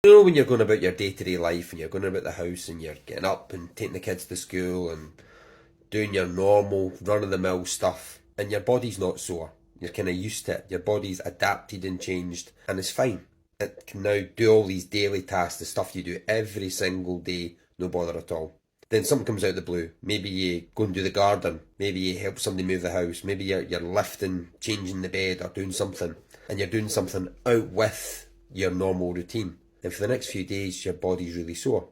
You know when you're going about your day-to-day life and you're going about the house and you're getting up and taking the kids to school and doing your normal run-of-the-mill stuff and your body's not sore. You're kind of used to it. Your body's adapted and changed and it's fine. It can now do all these daily tasks, the stuff you do every single day, no bother at all. Then something comes out of the blue. Maybe you go and do the garden. Maybe you help somebody move the house. Maybe you're lifting, changing the bed or doing something. And you're doing something out with your normal routine. And for the next few days, your body's really sore.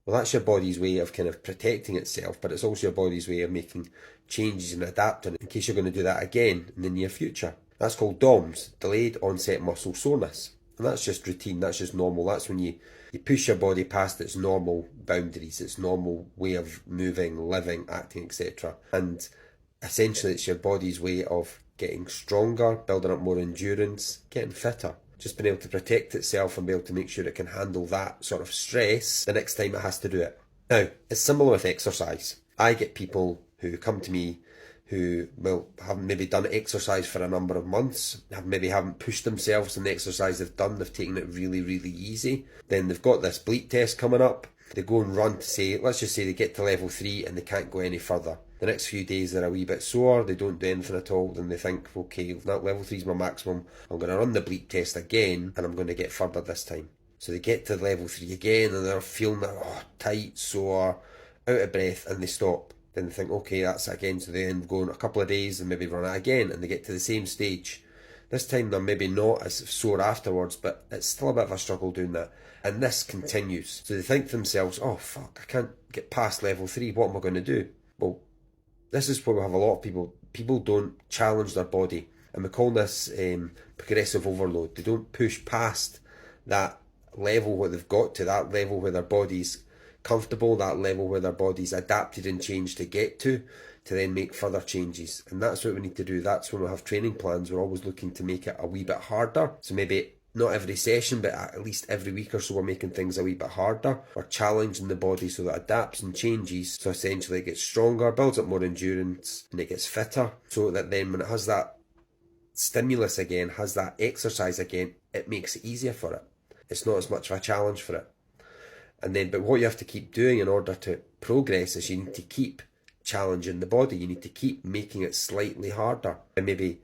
Well, that's your body's way of kind of protecting itself, but it's also your body's way of making changes and adapting in case you're going to do that again in the near future. That's called DOMS, delayed onset muscle soreness. And that's just routine, that's just normal. That's when you push your body past its normal boundaries, its normal way of moving, living, acting, etc. And essentially it's your body's way of getting stronger, building up more endurance, getting fitter. Just being able to protect itself and be able to make sure it can handle that sort of stress the next time it has to do it. Now, it's similar with exercise. I get people who come to me who haven't maybe done exercise for a number of months, maybe haven't pushed themselves in the exercise they've done, they've taken it really, really easy. Then they've got this bleep test coming up. They go and run to say, let's just say they get to level 3 and they can't go any further. The next few days they're a wee bit sore, they don't do anything at all, then they think, okay, that level 3 is my maximum, I'm going to run the bleep test again and I'm going to get further this time. So they get to level 3 again and they're feeling tight, sore, out of breath, and they stop. Then they think, okay, that's it again, so they then go in a couple of days and maybe run it again and they get to the same stage. This time they're maybe not as sore afterwards, but it's still a bit of a struggle doing that. And this continues. So they think to themselves, oh fuck, I can't get past level 3, what am I going to do? Well, this is where we have a lot of people don't challenge their body. And we call this progressive overload. They don't push past that level where they've got to, that level where their body's comfortable, that level where their body's adapted and changed to get to then make further changes. And that's what we need to do. That's when we have training plans, we're always looking to make it a wee bit harder. So maybe not every session, but at least every week or so we're making things a wee bit harder. We're challenging the body so that it adapts and changes. So essentially it gets stronger, builds up more endurance, and it gets fitter. So that then when it has that stimulus again, has that exercise again, it makes it easier for it. It's not as much of a challenge for it. And then, but what you have to keep doing in order to progress is you need to keep challenging the body. You need to keep making it slightly harder. And maybe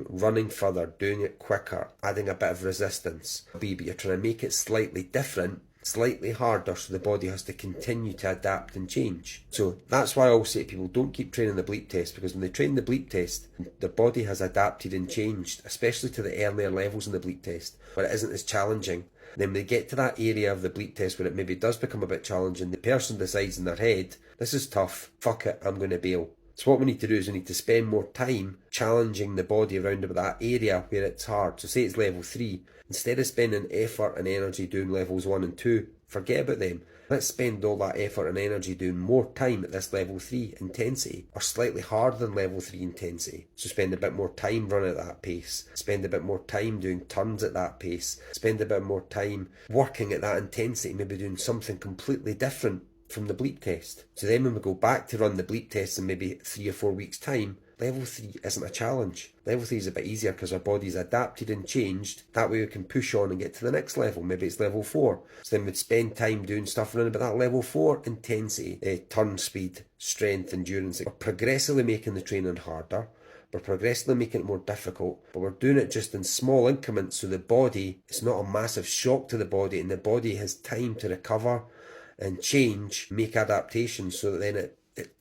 running further, doing it quicker, adding a bit of resistance. But you're trying to make it slightly different, slightly harder, so the body has to continue to adapt and change. So that's why I always say to people, don't keep training the bleep test, because when they train the bleep test, the body has adapted and changed, especially to the earlier levels in the bleep test, where it isn't as challenging. Then when they get to that area of the bleep test where it maybe does become a bit challenging, the person decides in their head, this is tough, fuck it, I'm going to bail. So what we need to do is we need to spend more time challenging the body around about that area where it's hard. So say it's level 3, instead of spending effort and energy doing levels 1 and 2, forget about them. Let's spend all that effort and energy doing more time at this level 3 intensity, or slightly harder than level 3 intensity. So spend a bit more time running at that pace, spend a bit more time doing turns at that pace, spend a bit more time working at that intensity, maybe doing something completely different from the bleep test. So then when we go back to run the bleep test in maybe 3 or 4 weeks time, level 3 isn't a challenge. Level 3 is a bit easier because our body's adapted and changed. That way we can push on and get to the next level. Maybe it's level 4. So then we'd spend time doing stuff around about that level 4 intensity, turn speed, strength, endurance. We're progressively making the training harder. We're progressively making it more difficult, but we're doing it just in small increments so the body, it's not a massive shock to the body and the body has time to recover and change, make adaptations so that then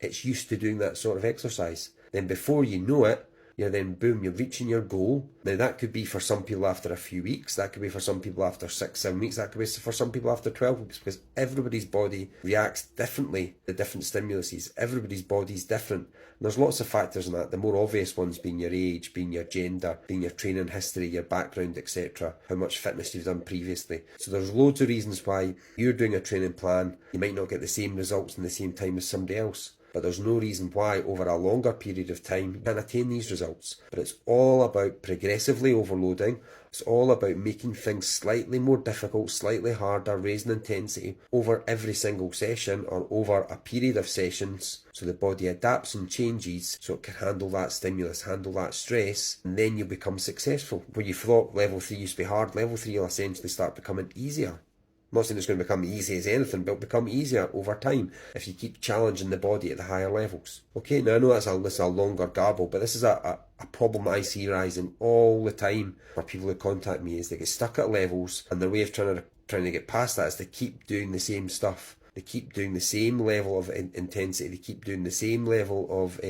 it's used to doing that sort of exercise. Then before you know it, you're then boom, you're reaching your goal. Now that could be for some people after a few weeks, that could be for some people after 6-7 weeks, that could be for some people after 12 weeks, because everybody's body reacts differently to different stimuluses. Everybody's body's different. And there's lots of factors in that, the more obvious ones being your age, being your gender, being your training history, your background, etc., how much fitness you've done previously. So there's loads of reasons why you're doing a training plan, you might not get the same results in the same time as somebody else. but there's no reason why over a longer period of time you can attain these results. But it's all about progressively overloading. It's all about making things slightly more difficult, slightly harder, raising intensity over every single session or over a period of sessions, so the body adapts and changes so it can handle that stimulus, handle that stress, and then you'll become successful. Where you thought level 3 used to be hard, level 3 will essentially start becoming easier. I'm not saying it's going to become easy as anything, but it'll become easier over time if you keep challenging the body at the higher levels. Okay, now I know this is a longer garble, but this is a problem that I see rising all the time for people who contact me, is they get stuck at levels, and their way of trying to get past that is to keep doing the same stuff. They keep doing the same level of intensity, they keep doing the same level of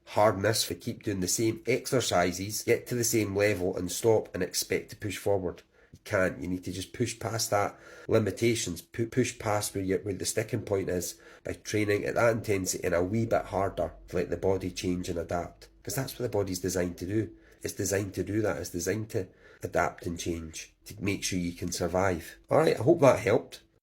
hardness, they keep doing the same exercises, get to the same level and stop and expect to push forward. You can't. You need to just push past that limitations, push past where the sticking point is by training at that intensity and a wee bit harder to let the body change and adapt. Because that's what the body's designed to do. It's designed to do that. It's designed to adapt and change to make sure you can survive. Alright, I hope that helped.